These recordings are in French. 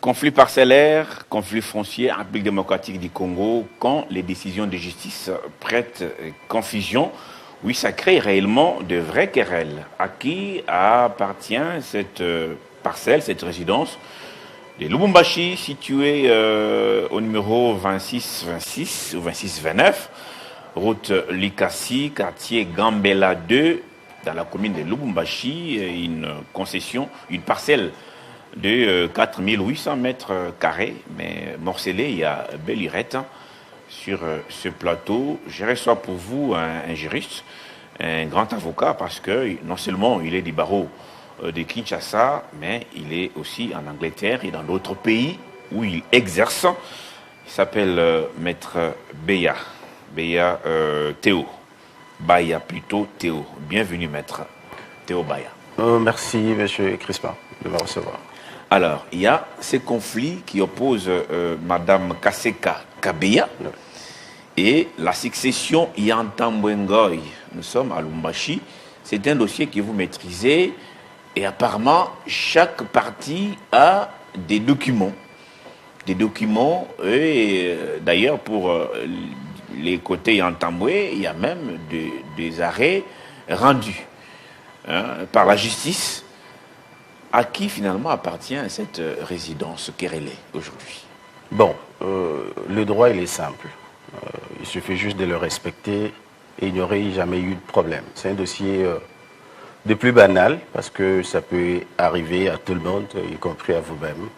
Conflit parcellaire, conflit foncier en République démocratique du Congo, quand les décisions de justice prêtent confusion, oui, ça crée réellement de vraies querelles. À qui appartient cette parcelle, cette résidence de Lubumbashi, située au numéro 2626 ou 2629, route Likasi, quartier Gambela 2, dans la commune de Lubumbashi, une concession, une parcelle de 4800 mètres carrés, mais morcelé, il y a belle lurette sur ce plateau. Je reçois pour vous un juriste, un grand avocat, parce que non seulement il est du barreau de Kinshasa, mais il est aussi en Angleterre et dans d'autres pays où il exerce. Il s'appelle Maître Beya, Théo. Baya plutôt Théo. Bienvenue Maître Théo Baya. Merci Monsieur Crispin de me recevoir. Alors, il y a ces conflits qui opposent Madame Kaseka Kabeya et la succession Yantambwengoy. Nous sommes à Lubumbashi. C'est un dossier que vous maîtrisez et apparemment, chaque partie a des documents. Des documents, et d'ailleurs, pour les côtés Yantambwe, il y a même des arrêts rendus par la justice. À qui finalement appartient cette résidence querellée aujourd'hui? Bon, le droit il est simple. Il suffit juste de le respecter et il n'y aurait jamais eu de problème. C'est un dossier de plus banal parce que ça peut arriver à tout le monde, y compris à vous-même.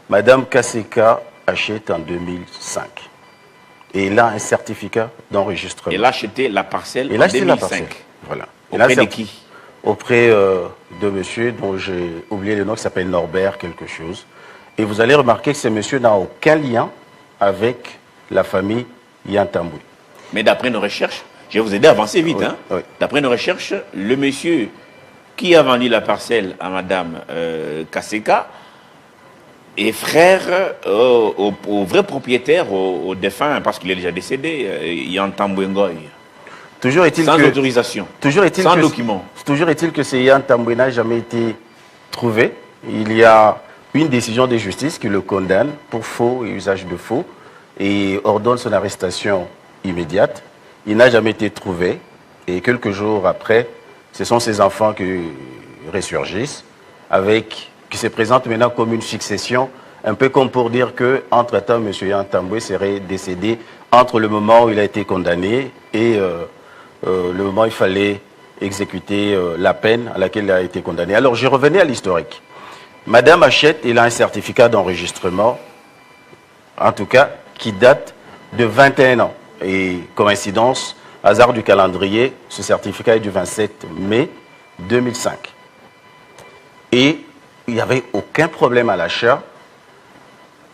Madame Kaseka achète en 2005 et elle a un certificat d'enregistrement. Elle a acheté la parcelle en 2005. La parcelle. Voilà. Auprès de qui? Auprès de monsieur dont j'ai oublié le nom, qui s'appelle Norbert quelque chose. Et vous allez remarquer que ce monsieur n'a aucun lien avec la famille Yantambwe. Mais d'après nos recherches, je vais vous aider à avancer vite. Oui, hein. Oui. D'après nos recherches, le monsieur qui a vendu la parcelle à Madame Kaseka est frère au vrai propriétaire, au défunt, parce qu'il est déjà décédé, Yantambwe Ngoy. Toujours est-il sans que, autorisation, sans document. Toujours est-il que ce Yantambwe n'a jamais été trouvé. Il y a une décision de justice qui le condamne pour faux et usage de faux et ordonne son arrestation immédiate. Il n'a jamais été trouvé et quelques jours après, ce sont ses enfants qui ressurgissent, qui se présentent maintenant comme une succession, un peu comme pour dire qu'entre-temps, M. Yantambwe serait décédé entre le moment où il a été condamné et le moment où il fallait exécuter la peine à laquelle il a été condamné. Alors, je revenais à l'historique. Madame achète, elle a un certificat d'enregistrement, en tout cas, qui date de 21 ans. Et coïncidence, hasard du calendrier, ce certificat est du 27 mai 2005. Et il n'y avait aucun problème à l'achat.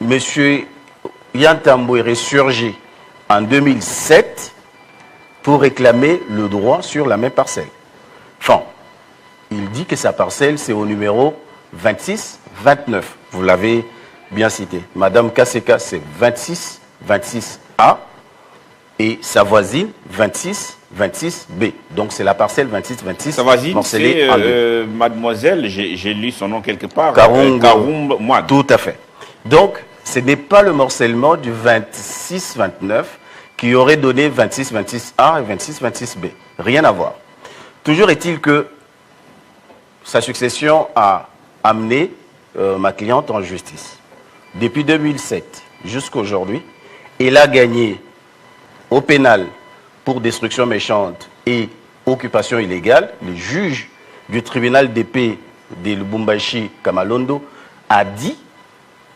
Monsieur Yantambwe est ressurgi en 2007 pour réclamer le droit sur la même parcelle. Enfin, il dit que sa parcelle, c'est au numéro 26-29. Vous l'avez bien cité. Madame Kaseka, c'est 26-26A et sa voisine, 26-26B. Donc, c'est la parcelle 26-26. Sa voisine, c'est mademoiselle, j'ai lu son nom quelque part. Karum Moine. Tout à fait. Donc, ce n'est pas le morcellement du 26-29 qui aurait donné 26-26A et 26-26B. Rien à voir. Toujours est-il que sa succession a amené ma cliente en justice. Depuis 2007 jusqu'à aujourd'hui, elle a gagné au pénal pour destruction méchante et occupation illégale. Le juge du tribunal d'épée de Lubumbashi, Kamalondo, a dit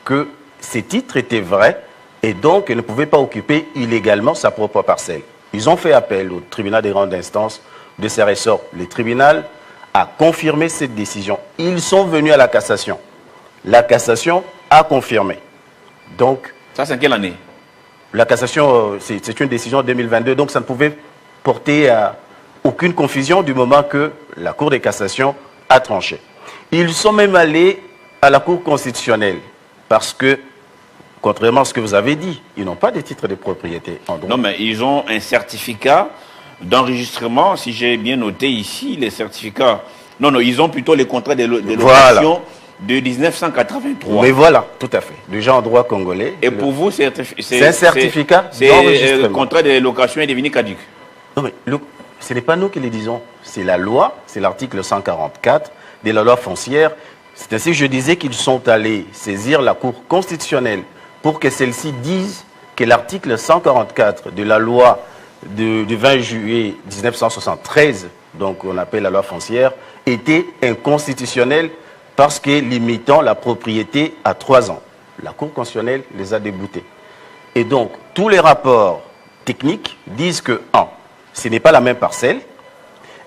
que ces titres étaient vrais et donc elle ne pouvait pas occuper illégalement sa propre parcelle. Ils ont fait appel au tribunal des grandes instances de ces ressorts. Le tribunal a confirmé cette décision. Ils sont venus à la cassation. La cassation a confirmé. Donc, ça, c'est quelle année? La cassation, c'est une décision de 2022, donc ça ne pouvait porter à aucune confusion du moment que la Cour de cassation a tranché. Ils sont même allés à la Cour constitutionnelle parce que, contrairement à ce que vous avez dit, ils n'ont pas de titre de propriété en droit. Non, mais ils ont un certificat d'enregistrement, si j'ai bien noté ici, les certificats. Non, ils ont plutôt les contrats de location de 1983. Mais voilà, tout à fait. Déjà en droit congolais. Et pour vous, c'est un certificat d'enregistrement. Le contrat de location est devenu caduc. Non, mais ce n'est pas nous qui le disons. C'est la loi, c'est l'article 144 de la loi foncière. C'est ainsi que je disais qu'ils sont allés saisir la Cour constitutionnelle pour que celle-ci dise que l'article 144 de la loi du 20 juillet 1973, donc on appelle la loi foncière, était inconstitutionnel parce que limitant la propriété à 3 ans. La Cour constitutionnelle les a déboutés. Et donc, tous les rapports techniques disent que, 1, ce n'est pas la même parcelle,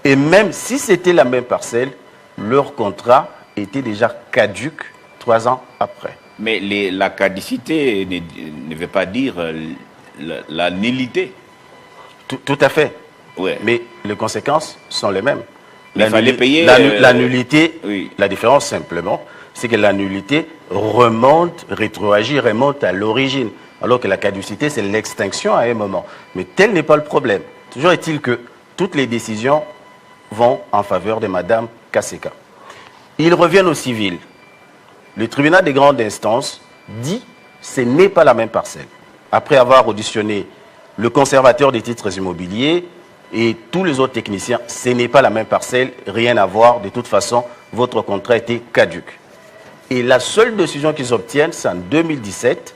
et même si c'était la même parcelle, leur contrat était déjà caduc 3 ans après. Mais la caducité ne veut pas dire la nullité. Tout à fait. Ouais. Mais les conséquences sont les mêmes. Il fallait payer... La nullité, oui. La différence simplement, c'est que la nullité rétroagit, remonte à l'origine. Alors que la caducité, c'est l'extinction à un moment. Mais tel n'est pas le problème. Toujours est-il que toutes les décisions vont en faveur de Mme Kaseka. Ils reviennent au civil. Le tribunal des grandes instances dit que ce n'est pas la même parcelle. Après avoir auditionné le conservateur des titres immobiliers et tous les autres techniciens, ce n'est pas la même parcelle, rien à voir. De toute façon, votre contrat était caduc. Et la seule décision qu'ils obtiennent, c'est en 2017,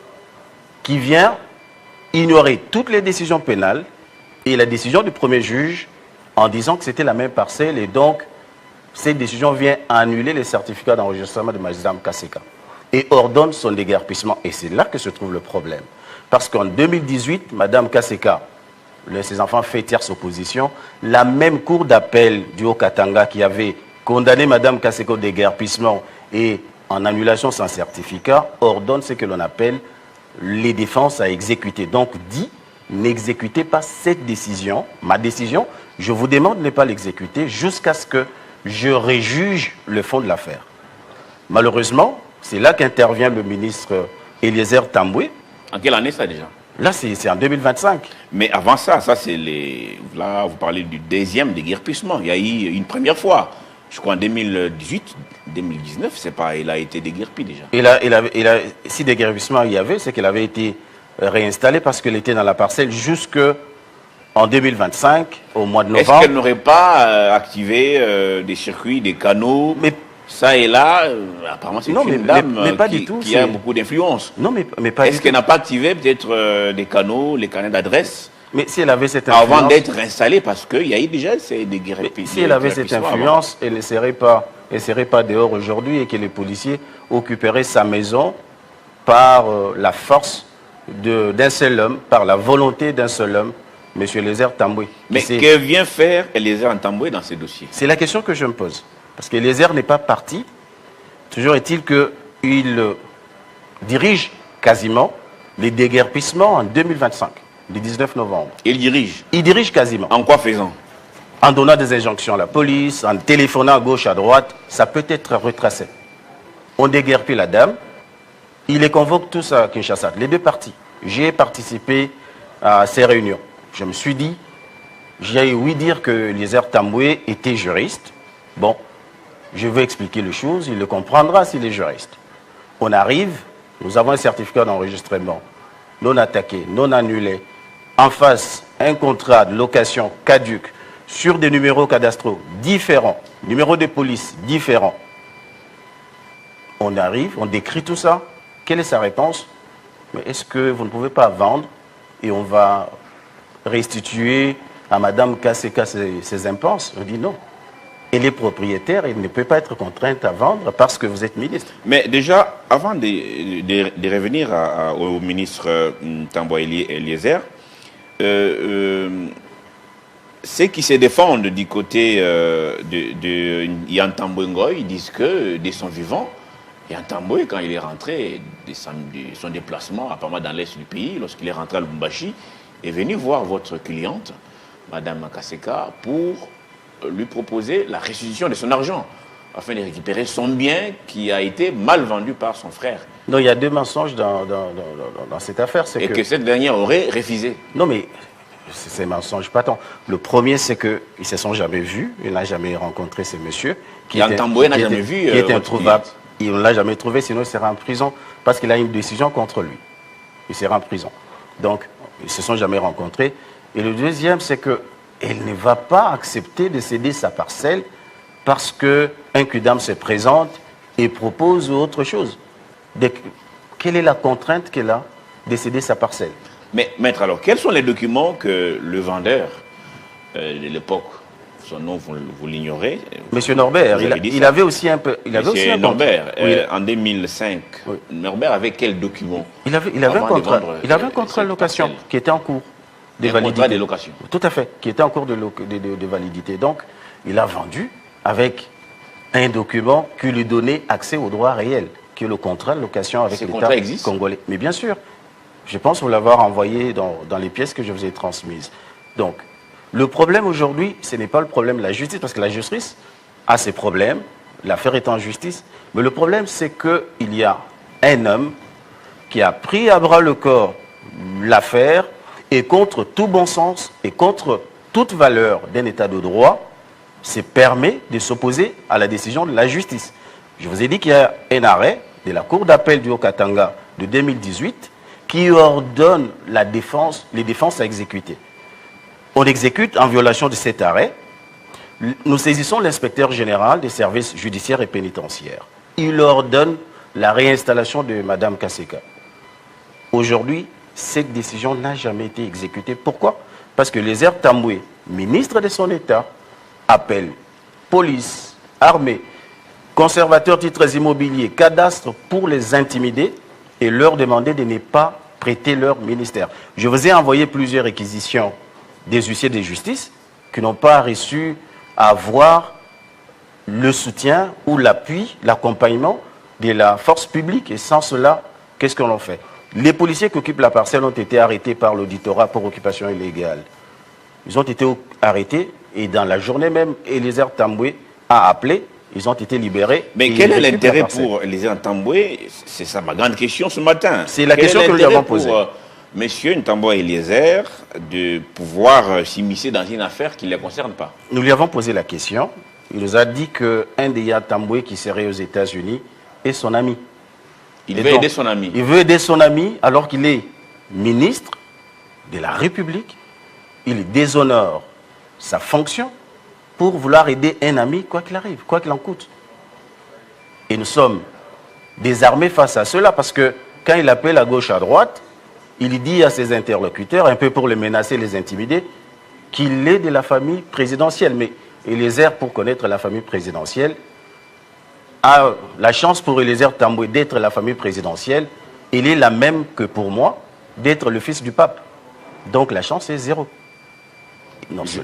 qui vient ignorer toutes les décisions pénales et la décision du premier juge en disant que c'était la même parcelle. Et donc, cette décision vient annuler les certificats d'enregistrement de Mme Kaseka et ordonne son déguerpissement. Et c'est là que se trouve le problème. Parce qu'en 2018, Mme Kaseka, l'un de ses enfants fait tierce opposition. La même cour d'appel du Haut-Katanga qui avait condamné Mme Kaseka au déguerpissement et en annulation sans certificat, ordonne ce que l'on appelle les défenses à exécuter. Donc dit, n'exécutez pas cette décision, ma décision, je vous demande de ne pas l'exécuter jusqu'à ce que je réjuge le fond de l'affaire. Malheureusement, c'est là qu'intervient le ministre Eliezer Tambwe. En quelle année ça déjà? Là, c'est en 2025. Mais avant ça, là, vous parlez du deuxième déguerpissement. Il y a eu une première fois. Je crois en 2018, 2019, il a été déguerpi déjà. Si déguerpissement il y avait, c'est qu'il avait été réinstallé parce qu'il était dans la parcelle jusqu'en 2025, au mois de novembre. Est-ce qu'elle n'aurait pas activé des circuits, des canaux, ça et là? Apparemment, c'est une dame qui a beaucoup d'influence. Non, mais pas. Est-ce qu'elle n'a pas activé peut-être des canaux, les canaux d'adresse? Mais si elle avait cette influence... Avant d'être installée, parce qu'il y a eu déjà ces déguerpissements. Si elle avait cette influence, elle ne serait pas dehors aujourd'hui et que les policiers occuperaient sa maison par la force d'un seul homme, par la volonté d'un seul homme, M. Eliezer Tambwe. Mais que vient faire Eliezer Tambwe dans ces dossiers? C'est la question que je me pose. Parce qu'Eliezer n'est pas parti. Toujours est-il qu'il dirige quasiment les déguerpissements en 2025. Le 19 novembre. Il dirige? Il dirige quasiment. En quoi faisant? En donnant des injonctions à la police, en téléphonant à gauche, à droite, ça peut être retracé. On déguerpit la dame, il les convoque tous à Kinshasa, les deux parties. J'ai participé à ces réunions. Je me suis dit, j'ai ouï dire que Eliezer Tambwe était juriste. Bon, je vais expliquer les choses, il le comprendra s'il est juriste. On arrive, nous avons un certificat d'enregistrement non attaqué, non annulé. En face, un contrat de location caduc sur des numéros cadastraux différents, numéros de police différents. On arrive, on décrit tout ça. Quelle est sa réponse? Mais est-ce que vous ne pouvez pas vendre et on va restituer à Mme Kaseka ses impenses? On dit non. Elle est propriétaire, elle ne peut pas être contrainte à vendre parce que vous êtes ministre. Mais déjà, avant de revenir au ministre Tambwe Eliezer, ceux qui se défendent du côté de Yann Tambwe Ngoy, ils disent que de son vivant, Yann Tambwe, quand il est rentré de son déplacement, apparemment dans l'est du pays, lorsqu'il est rentré à Lubumbashi, est venu voir votre cliente, Mme Kaseka, pour lui proposer la restitution de son argent, afin de récupérer son bien qui a été mal vendu par son frère. Non, il y a deux mensonges dans cette affaire. Et que cette dernière aurait refusé. Non, mais c'est un mensonge pas tant. Le premier, c'est qu'ils ne se sont jamais vus. Il n'a jamais rencontré ce monsieur. Yann Tambwe n'a jamais vu. Qui est introuvable. Et on ne l'a jamais trouvé, sinon il sera en prison parce qu'il a une décision contre lui. Il sera en prison. Donc, ils ne se sont jamais rencontrés. Et le deuxième, c'est qu'elle ne va pas accepter de céder sa parcelle parce qu'un Kudam se présente et propose autre chose. Quelle est la contrainte qu'elle a de céder sa parcelle? Mais, maître, alors, quels sont les documents que le vendeur de l'époque, son nom, vous l'ignorez? Monsieur Norbert, il avait aussi un peu... Monsieur Norbert, en 2005, oui. Norbert avait quel document? Il avait un contrat de location qui était en cours de validité. Un contrat de location. Tout à fait, qui était en cours de validité. Donc, il a vendu avec un document qui lui donnait accès au droit réel, qui est le contrat de location avec l'État congolais. Mais bien sûr, je pense vous l'avoir envoyé dans les pièces que je vous ai transmises. Donc, le problème aujourd'hui, ce n'est pas le problème de la justice, parce que la justice a ses problèmes, l'affaire est en justice, mais le problème, c'est qu'il y a un homme qui a pris à bras le corps l'affaire et contre tout bon sens et contre toute valeur d'un État de droit, se permet de s'opposer à la décision de la justice. Je vous ai dit qu'il y a un arrêt de la Cour d'appel du Haut-Katanga de 2018 qui ordonne les défenses à exécuter. On exécute en violation de cet arrêt. Nous saisissons l'inspecteur général des services judiciaires et pénitentiaires. Il ordonne la réinstallation de Mme Kaseka. Aujourd'hui, cette décision n'a jamais été exécutée. Pourquoi? Parce que les Air Tamboué, ministre de son État, appelle police, armée, conservateurs titres immobiliers, cadastre pour les intimider et leur demander de ne pas prêter leur ministère. Je vous ai envoyé plusieurs réquisitions des huissiers de justice qui n'ont pas reçu à avoir le soutien ou l'appui, l'accompagnement de la force publique. Et sans cela, qu'est-ce qu'on en fait? Les policiers qui occupent la parcelle ont été arrêtés par l'auditorat pour occupation illégale. Ils ont été arrêtés et dans la journée même, Eliezer Tamboué a appelé, ils ont été libérés. Mais quel est l'intérêt pour Eliezer Tamboué? C'est ça ma grande question ce matin. C'est la question que nous lui avons posée. Monsieur Ntamboué Eliezer de pouvoir s'immiscer dans une affaire qui ne le concerne pas. Nous lui avons posé la question. Il nous a dit qu'un des Tamboué qui serait aux États-Unis est son ami. Il veut aider son ami. Il veut aider son ami alors qu'il est ministre de la République. Il déshonore sa fonction pour vouloir aider un ami quoi qu'il arrive, quoi qu'il en coûte. Et nous sommes désarmés face à cela parce que quand il appelle à gauche, à droite, il dit à ses interlocuteurs, un peu pour les menacer, les intimider, qu'il est de la famille présidentielle. Mais Eliezer, pour connaître la famille présidentielle, a la chance pour Eliezer Tamboué d'être la famille présidentielle. Il est la même que pour moi d'être le fils du pape. Donc la chance est zéro.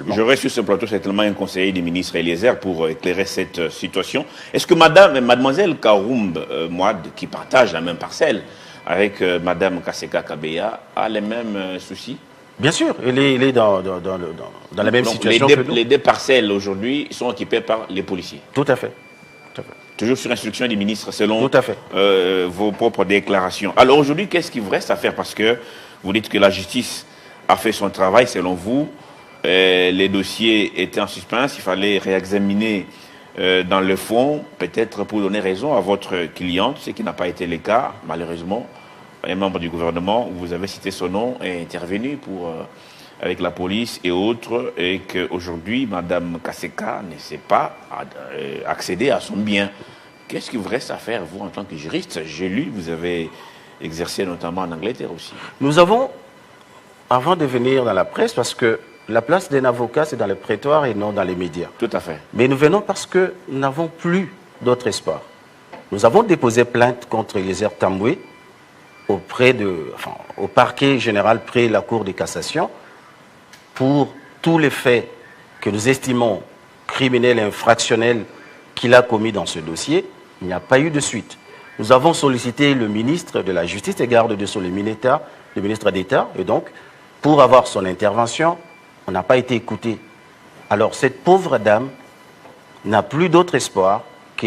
J'aurais sur ce plateau certainement un conseiller du ministre Eliezer pour éclairer cette situation. Est-ce que mademoiselle Karoumb Mouad, qui partage la même parcelle avec madame Kaseka Kabeya, a les mêmes soucis? Bien sûr, elle est dans la même situation que nous. Les deux parcelles aujourd'hui sont occupées par les policiers. Tout à fait. Toujours sur instruction du ministre, selon vos propres déclarations. Alors aujourd'hui, qu'est-ce qu'il vous reste à faire? Parce que vous dites que la justice a fait son travail, selon vous. Les dossiers étaient en suspens, il fallait réexaminer dans le fond, peut-être pour donner raison à votre cliente, ce qui n'a pas été le cas, malheureusement. Un membre du gouvernement, vous avez cité son nom, est intervenu avec la police et autres, et qu'aujourd'hui, Mme Kaseka ne sait pas accéder à son bien. Qu'est-ce qu'il vous reste à faire, vous, en tant que juriste? J'ai lu, vous avez exercé notamment en Angleterre aussi. Nous avons, avant de venir dans la presse, parce que la place d'un avocat, c'est dans le prétoire et non dans les médias. Tout à fait. Mais nous venons parce que nous n'avons plus d'autre espoir. Nous avons déposé plainte contre Eliezer Tamboué au parquet général près la Cour de cassation pour tous les faits que nous estimons criminels et infractionnels qu'il a commis dans ce dossier. Il n'y a pas eu de suite. Nous avons sollicité le ministre de la Justice et garde de Sceaux, le ministre d'État, et donc, pour avoir son intervention, on n'a pas été écouté. Alors, cette pauvre dame n'a plus d'autre espoir que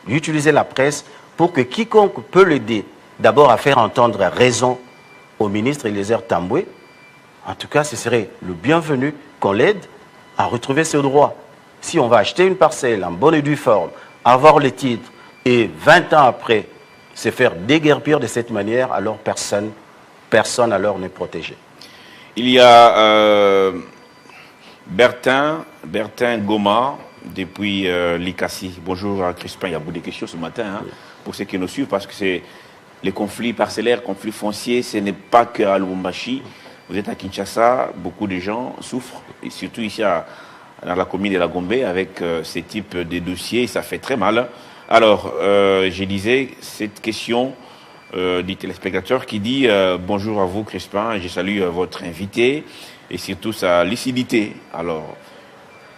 d'utiliser la presse pour que quiconque peut l'aider, d'abord à faire entendre raison au ministre Eliezer Tamboué. En tout cas, ce serait le bienvenu qu'on l'aide à retrouver ses droits. Si on va acheter une parcelle en bonne et due forme, avoir les titres, et 20 ans après se faire déguerpir de cette manière, alors personne alors n'est protégé. Il y a Bertin Goma, depuis l'ICACI. Bonjour à Crispin, il y a beaucoup de questions ce matin, hein, pour ceux qui nous suivent, parce que c'est les conflits parcellaires, conflits fonciers, ce n'est pas qu'à Lubumbashi. Vous êtes à Kinshasa, beaucoup de gens souffrent, et surtout ici dans la commune de la Gombe, avec ce type de dossiers, ça fait très mal. Alors, je disais, cette question du téléspectateur qui dit bonjour à vous Crispin, je salue votre invité et surtout sa lucidité. Alors,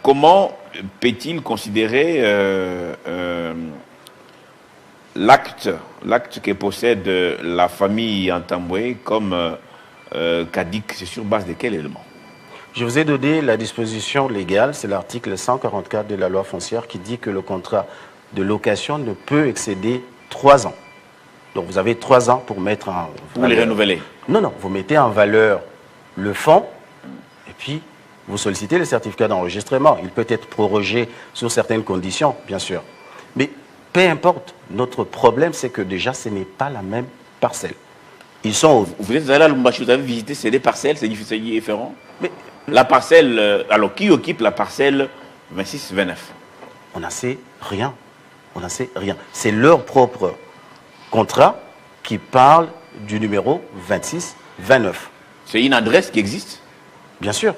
comment peut-il considérer l'acte que possède la famille Ntambwe comme cadique? C'est sur base de quel élément? Je vous ai donné la disposition légale, c'est l'article 144 de la loi foncière qui dit que le contrat de location ne peut excéder 3 ans. Donc vous avez 3 ans pour mettre en valeur. Pour les renouveler? Non, vous mettez en valeur le fonds et puis vous sollicitez le certificat d'enregistrement. Il peut être prorogé sur certaines conditions, bien sûr. Mais peu importe, notre problème c'est que déjà ce n'est pas la même parcelle. Ils sont... Vous êtes allé à Lubumbashi, vous avez visité ces deux parcelles, c'est différent. Mais la parcelle, alors qui occupe la parcelle 26-29? On n'en sait rien. On n'en sait rien. C'est leur propre contrat qui parle du numéro 26-29. C'est une adresse qui existe? Bien sûr.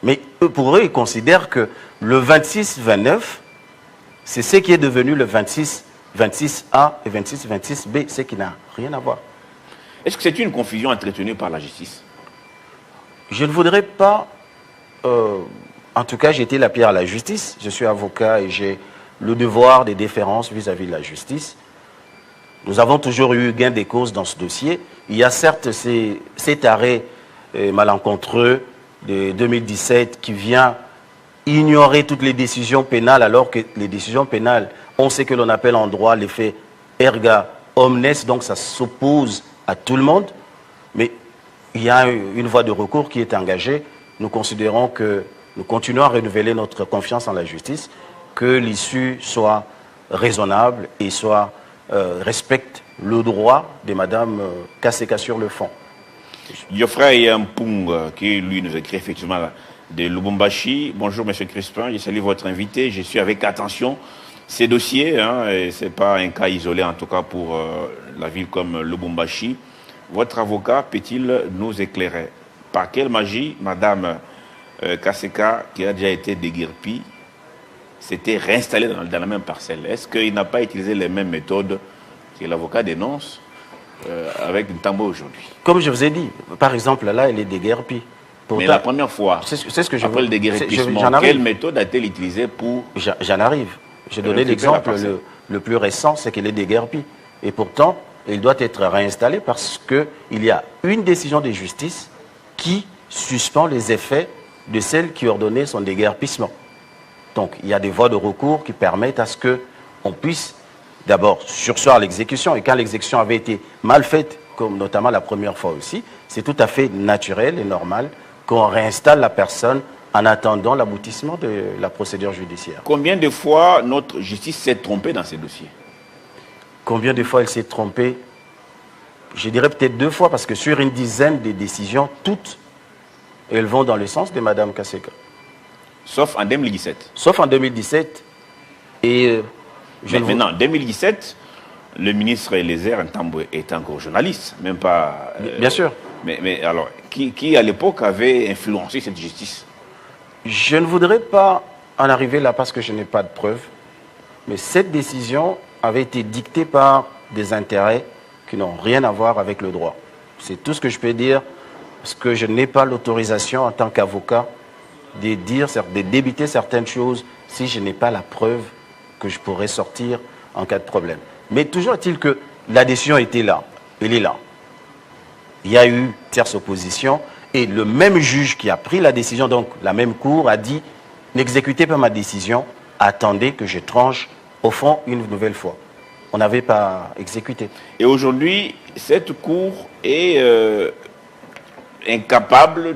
Mais pour eux, ils considèrent que le 26-29, c'est ce qui est devenu le 26-26A et 26-26B, ce qui n'a rien à voir. Est-ce que c'est une confusion entretenue par la justice? Je ne voudrais pas... en tout cas, j'ai été la pierre à la justice. Je suis avocat et j'ai le devoir de déférence vis-à-vis de la justice. Nous avons toujours eu gain de cause dans ce dossier. Il y a certes cet arrêt malencontreux de 2017 qui vient ignorer toutes les décisions pénales, alors que les décisions pénales ont ce que l'on appelle en droit l'effet erga omnes, donc ça s'oppose à tout le monde. Mais il y a une voie de recours qui est engagée. Nous considérons que nous continuons à renouveler notre confiance en la justice, que l'issue soit raisonnable et respecte le droit de Mme Kaseka sur le fond. Geoffrey Mpung, qui lui nous écrit effectivement de Lubumbashi. Bonjour M. Crispin, je salue votre invité. Je suis avec attention ces dossiers, hein, et ce n'est pas un cas isolé en tout cas pour la ville comme Lubumbashi. Votre avocat peut-il nous éclairer? Par quelle magie Mme Kaseka, qui a déjà été déguerpie, s'était réinstallée dans la même parcelle? Est-ce qu'il n'a pas utilisé les mêmes méthodes que l'avocat dénonce avec Ntambwe aujourd'hui? Comme je vous ai dit, par exemple, là, elle est déguerpie. Mais la première fois, c'est ce que je après le déguerpissement, quelle méthode a-t-elle utilisée pour... J'en arrive. J'ai donné l'exemple le plus récent, c'est qu'elle est déguerpie. Et pourtant, elle doit être réinstallée parce qu'il y a une décision de justice qui suspend les effets de celle qui ordonnait son déguerpissement. Donc, il y a des voies de recours qui permettent à ce qu'on puisse d'abord surseoir l'exécution. Et quand l'exécution avait été mal faite, comme notamment la première fois aussi, c'est tout à fait naturel et normal qu'on réinstalle la personne en attendant l'aboutissement de la procédure judiciaire. Combien de fois notre justice s'est trompée dans ces dossiers? Combien de fois elle s'est trompée? Je dirais peut-être 2 fois, parce que sur une dizaine de décisions, toutes, elles vont dans le sens de Mme Kaseka. Sauf en 2017. Sauf en 2017. Et maintenant, en 2017, le ministre Eliezer Ntambwe est encore journaliste, même pas... Bien sûr. Mais alors, qui à l'époque avait influencé cette justice? Je ne voudrais pas en arriver là parce que je n'ai pas de preuves. Mais cette décision avait été dictée par des intérêts qui n'ont rien à voir avec le droit. C'est tout ce que je peux dire, parce que je n'ai pas l'autorisation en tant qu'avocat de débiter certaines choses si je n'ai pas la preuve que je pourrais sortir en cas de problème. Mais toujours est-il que la décision était là, elle est là. Il y a eu tierce opposition et le même juge qui a pris la décision, donc la même cour, a dit « N'exécutez pas ma décision, attendez que je tranche au fond une nouvelle fois ». On n'avait pas exécuté. Et aujourd'hui, cette cour est incapable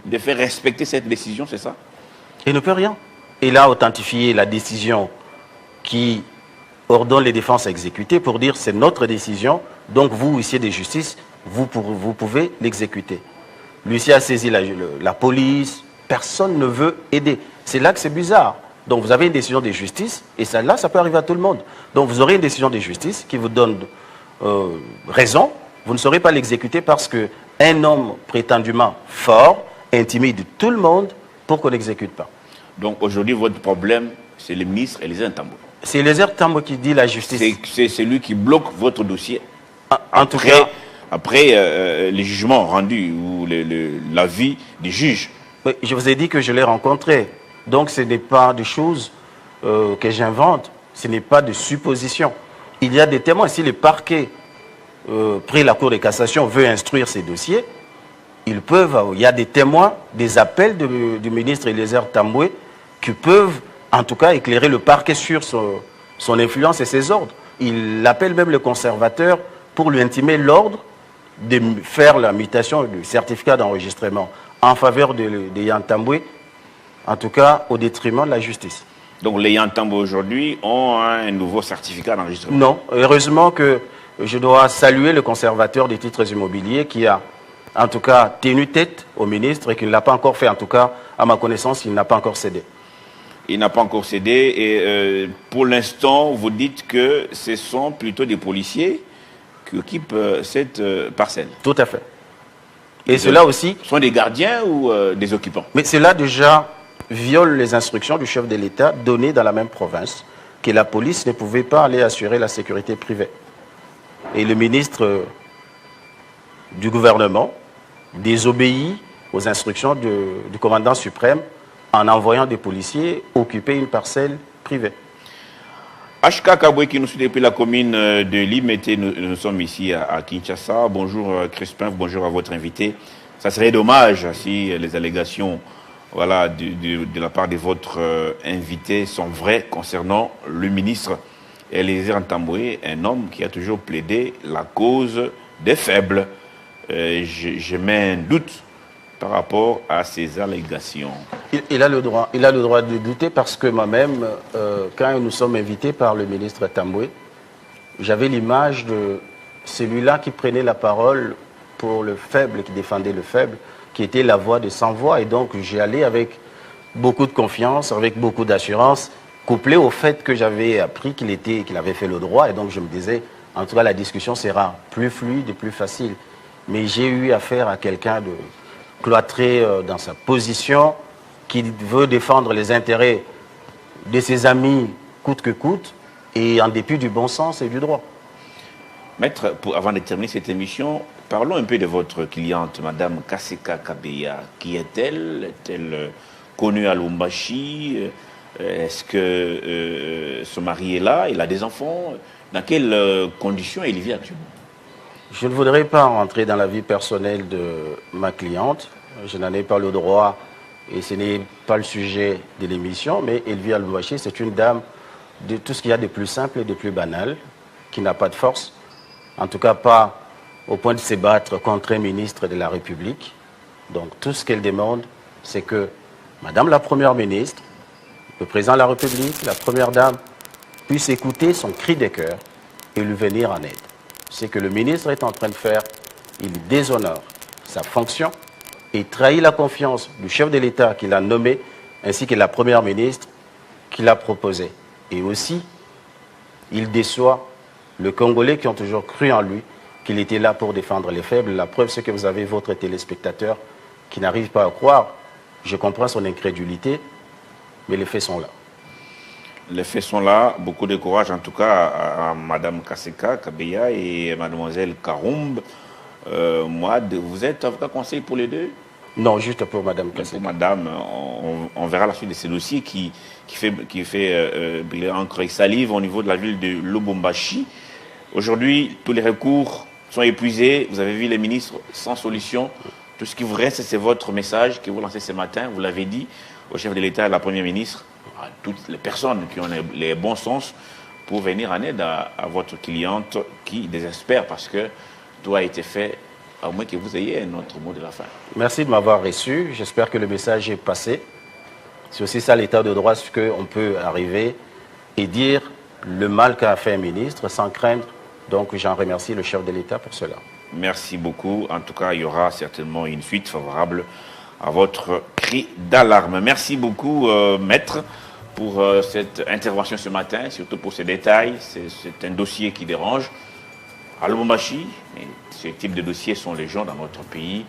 de faire respecter cette décision, c'est ça? Elle ne peut rien. Elle a authentifié la décision qui ordonne les défenses à exécuter pour dire c'est notre décision, donc vous, huissier de justice, vous pouvez l'exécuter. L'huissier a saisi la police, personne ne veut aider. C'est là que c'est bizarre. Donc vous avez une décision de justice, et ça peut arriver à tout le monde. Donc vous aurez une décision de justice qui vous donne raison, vous ne saurez pas l'exécuter parce qu'un homme prétendument fort intimide tout le monde pour qu'on n'exécute pas. Donc aujourd'hui, votre problème, c'est le ministre Eliezer Tambwe. C'est Eliezer Tambwe qui dit la justice. C'est celui qui bloque votre dossier. En tout cas, après les jugements rendus ou l'avis du juge. Je vous ai dit que je l'ai rencontré. Donc ce n'est pas des choses que j'invente, ce n'est pas de suppositions. Il y a des témoins. Si le parquet, près la Cour de cassation, veut instruire ces dossiers, il y a des témoins, des appels du ministre Eliezer Tambwe qui peuvent en tout cas éclairer le parquet sur son influence et ses ordres. Il appelle même le conservateur pour lui intimer l'ordre de faire la mutation du certificat d'enregistrement en faveur de Yan Tambwe, en tout cas au détriment de la justice. Donc les Yan Tambwe aujourd'hui ont un nouveau certificat d'enregistrement? Non, heureusement que je dois saluer le conservateur des titres immobiliers qui a en tout cas tenu tête au ministre et qui ne l'a pas encore fait, en tout cas à ma connaissance, il n'a pas encore cédé. Il n'a pas encore cédé et pour l'instant, vous dites que ce sont plutôt des policiers qui occupent cette parcelle. Tout à fait. Et cela aussi... sont des gardiens ou des occupants? Mais cela déjà viole les instructions du chef de l'État données dans la même province, que la police ne pouvait pas aller assurer la sécurité privée. Et le ministre du gouvernement désobéit aux instructions du commandant suprême en envoyant des policiers occuper une parcelle privée. HK Kabwe qui nous suit depuis la commune de Limete, nous sommes ici à Kinshasa. Bonjour Crispin, bonjour à votre invité. Ça serait dommage si les allégations de la part de votre invité sont vraies concernant le ministre Eliezer Tambwe, un homme qui a toujours plaidé la cause des faibles. Je mets un doute par rapport à ces allégations. Il a le droit de douter parce que moi-même, quand nous sommes invités par le ministre Tambwe, j'avais l'image de celui-là qui prenait la parole pour le faible, qui défendait le faible, qui était la voix de sans voix. Et donc j'y allais avec beaucoup de confiance, avec beaucoup d'assurance, couplé au fait que j'avais appris qu'il avait fait le droit. Et donc je me disais, en tout cas la discussion sera plus fluide et plus facile. Mais j'ai eu affaire à quelqu'un de cloîtré dans sa position, qui veut défendre les intérêts de ses amis coûte que coûte, et en dépit du bon sens et du droit. Maître, avant de terminer cette émission, parlons un peu de votre cliente, Madame Kaseka Kabeya. Qui est-elle? Est-elle connue à Lubumbashi? Est-ce que son mari est là? Il a des enfants? Dans quelles conditions il vit actuellement? Je ne voudrais pas rentrer dans la vie personnelle de ma cliente. Je n'en ai pas le droit et ce n'est pas le sujet de l'émission, mais Elvie Lubumbashi, c'est une dame de tout ce qu'il y a de plus simple et de plus banal, qui n'a pas de force, en tout cas pas au point de se battre contre un ministre de la République. Donc tout ce qu'elle demande, c'est que Madame la Première ministre, le Président de la République, la Première Dame, puissent écouter son cri de cœur et lui venir en aide. C'est que le ministre est en train de faire, il déshonore sa fonction et trahit la confiance du chef de l'État qu'il a nommé, ainsi que la Première ministre qu'il a proposée. Et aussi, il déçoit les Congolais qui ont toujours cru en lui, qu'il était là pour défendre les faibles. La preuve, c'est que vous avez votre téléspectateur qui n'arrive pas à croire. Je comprends son incrédulité, mais les faits sont là. Les faits sont là. Beaucoup de courage, en tout cas, à Mme Kaseka Kabeya et Mademoiselle Karoumbe. Vous êtes avocat conseil pour les deux? Non, juste pour Mme Kaseka. Pour Madame, on verra la suite de ces dossiers qui fait briller encre et salive au niveau de la ville de Lubumbashi. Aujourd'hui, tous les recours sont épuisés. Vous avez vu les ministres sans solution. Tout ce qui vous reste, c'est votre message que vous lancez ce matin. Vous l'avez dit au chef de l'État et à la Première ministre, à toutes les personnes qui ont les bons sens pour venir en aide à votre cliente qui désespère parce que tout a été fait, à moins que vous ayez un autre mot de la fin. Merci de m'avoir reçu. J'espère que le message est passé. C'est aussi ça l'état de droit, ce qu'on peut arriver et dire le mal qu'a fait un ministre sans craindre. Donc j'en remercie le chef de l'État pour cela. Merci beaucoup. En tout cas, il y aura certainement une suite favorable à votre cri d'alarme. Merci beaucoup, maître, pour cette intervention ce matin, surtout pour ces détails. C'est un dossier qui dérange. À Lubumbashi, ce type de dossiers sont les gens dans notre pays.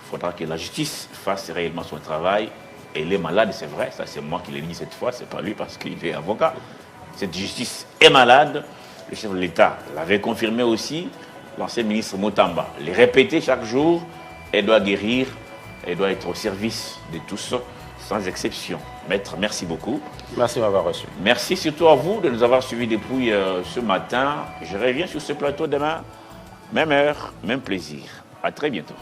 Il faudra que la justice fasse réellement son travail. Elle est malade, c'est vrai. Ça, c'est moi qui l'ai dit cette fois. C'est pas lui parce qu'il est avocat. Cette justice est malade. Le chef de l'État l'avait confirmé aussi. L'ancien ministre Motamba les répétait chaque jour. Elle doit guérir, elle doit être au service de tous, sans exception. Maître, merci beaucoup. Merci de m'avoir reçu. Merci surtout à vous de nous avoir suivis depuis ce matin. Je reviens sur ce plateau demain, même heure, même plaisir. À très bientôt.